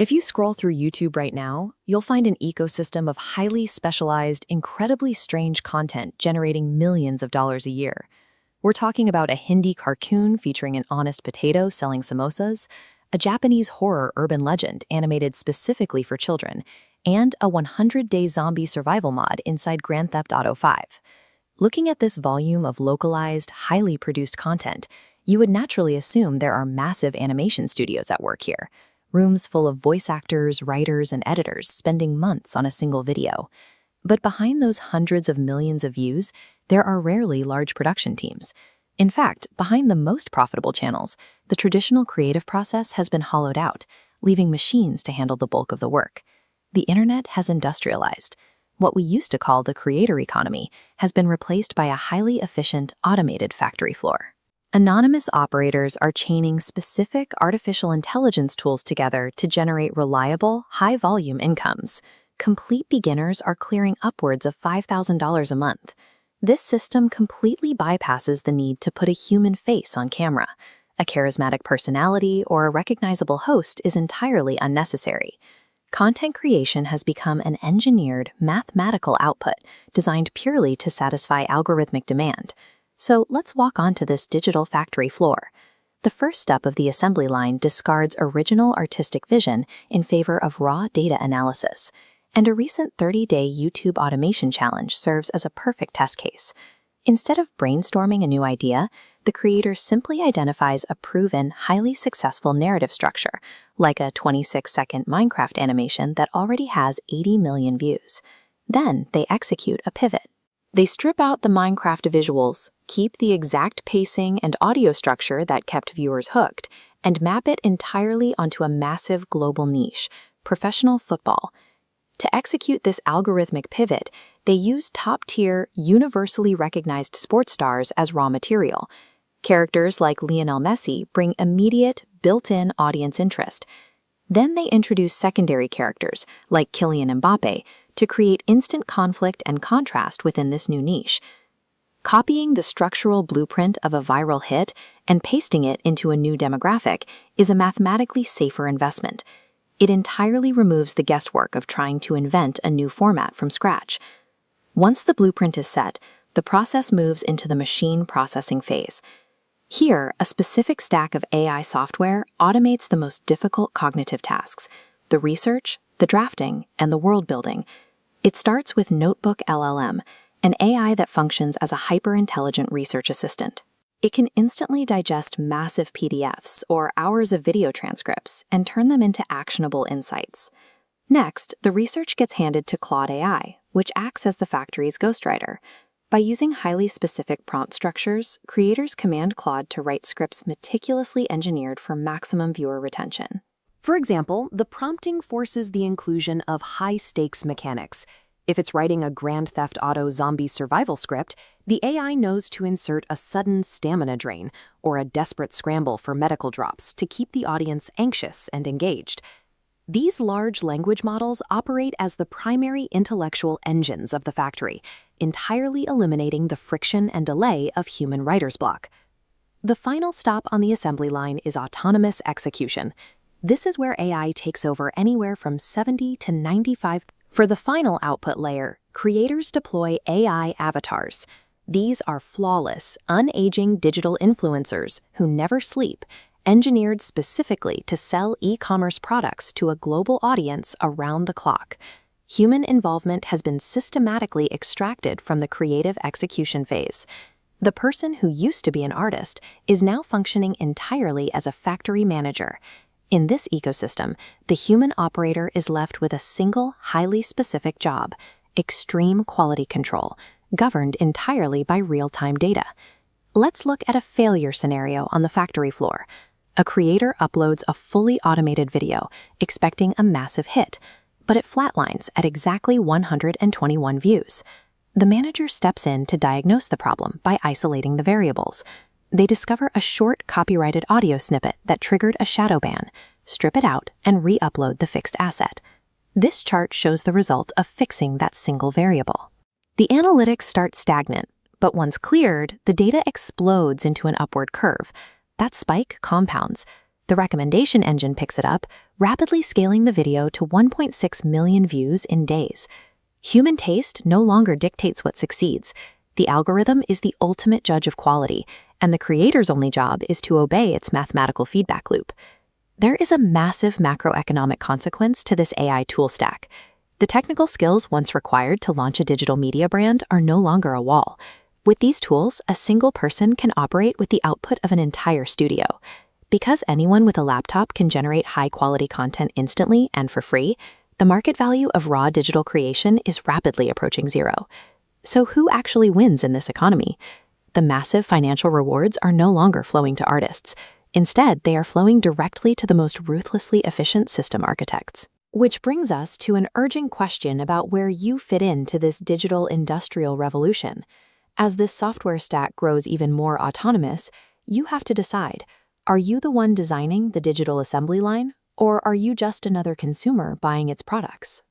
If you scroll through YouTube right now, you'll find an ecosystem of highly specialized, incredibly strange content generating millions of dollars a year. We're talking about a Hindi cartoon featuring an honest potato selling samosas, a Japanese horror urban legend animated specifically for children, and a 100-day zombie survival mod inside Grand Theft Auto 5. Looking at this volume of localized, highly produced content, you would naturally assume there are massive animation studios at work here. Rooms full of voice actors, writers, and editors spending months on a single video. But behind those hundreds of millions of views, there are rarely large production teams. In fact, behind the most profitable channels, the traditional creative process has been hollowed out, leaving machines to handle the bulk of the work. The internet has industrialized. What we used to call the creator economy has been replaced by a highly efficient, automated factory floor. Anonymous operators are chaining specific artificial intelligence tools together to generate reliable, high-volume incomes. Complete beginners are clearing upwards of $5,000 a month. This system completely bypasses the need to put a human face on camera. A charismatic personality or a recognizable host is entirely unnecessary. Content creation has become an engineered, mathematical output designed purely to satisfy algorithmic demand. So let's walk onto this digital factory floor. The first step of the assembly line discards original artistic vision in favor of raw data analysis, and a recent 30-day YouTube automation challenge serves as a perfect test case. Instead of brainstorming a new idea, the creator simply identifies a proven, highly successful narrative structure, like a 26-second Minecraft animation that already has 80 million views. Then they execute a pivot. They strip out the Minecraft visuals, keep the exact pacing and audio structure that kept viewers hooked, and map it entirely onto a massive global niche, professional football. To execute this algorithmic pivot, they use top-tier, universally recognized sports stars as raw material. Characters like Lionel Messi bring immediate, built-in audience interest. Then they introduce secondary characters, like Kylian Mbappe, to create instant conflict and contrast within this new niche. Copying the structural blueprint of a viral hit and pasting it into a new demographic is a mathematically safer investment. It entirely removes the guesswork of trying to invent a new format from scratch. Once the blueprint is set, the process moves into the machine processing phase. Here, a specific stack of AI software automates the most difficult cognitive tasks: the research, the drafting, and the world building. It starts with Notebook LLM, an AI that functions as a hyper-intelligent research assistant. It can instantly digest massive PDFs or hours of video transcripts and turn them into actionable insights. Next, the research gets handed to Claude AI, which acts as the factory's ghostwriter. By using highly specific prompt structures, creators command Claude to write scripts meticulously engineered for maximum viewer retention. For example, the prompting forces the inclusion of high-stakes mechanics. If it's writing a Grand Theft Auto zombie survival script, the AI knows to insert a sudden stamina drain or a desperate scramble for medical drops to keep the audience anxious and engaged. These large language models operate as the primary intellectual engines of the factory, entirely eliminating the friction and delay of human writer's block. The final stop on the assembly line is autonomous execution. This is where AI takes over anywhere from 70 to 95%. For the final output layer, creators deploy AI avatars. These are flawless, unaging digital influencers who never sleep, engineered specifically to sell e-commerce products to a global audience around the clock. Human involvement has been systematically extracted from the creative execution phase. The person who used to be an artist is now functioning entirely as a factory manager. In this ecosystem, the human operator is left with a single, highly specific job: extreme quality control, governed entirely by real-time data. Let's look at a failure scenario on the factory floor. A creator uploads a fully automated video, expecting a massive hit, but it flatlines at exactly 121 views. The manager steps in to diagnose the problem by isolating the variables. They discover a short copyrighted audio snippet that triggered a shadow ban, strip it out, and re-upload the fixed asset. This chart shows the result of fixing that single variable. The analytics start stagnant, but once cleared, the data explodes into an upward curve. That spike compounds. The recommendation engine picks it up, rapidly scaling the video to 1.6 million views in days. Human taste no longer dictates what succeeds. The algorithm is the ultimate judge of quality, and the creator's only job is to obey its mathematical feedback loop. There is a massive macroeconomic consequence to this AI tool stack. The technical skills once required to launch a digital media brand are no longer a wall. With these tools, a single person can operate with the output of an entire studio. Because anyone with a laptop can generate high-quality content instantly and for free, the market value of raw digital creation is rapidly approaching zero. So who actually wins in this economy? The massive financial rewards are no longer flowing to artists. Instead, they are flowing directly to the most ruthlessly efficient system architects. Which brings us to an urgent question about where you fit into this digital industrial revolution. As this software stack grows even more autonomous, you have to decide, are you the one designing the digital assembly line, or are you just another consumer buying its products?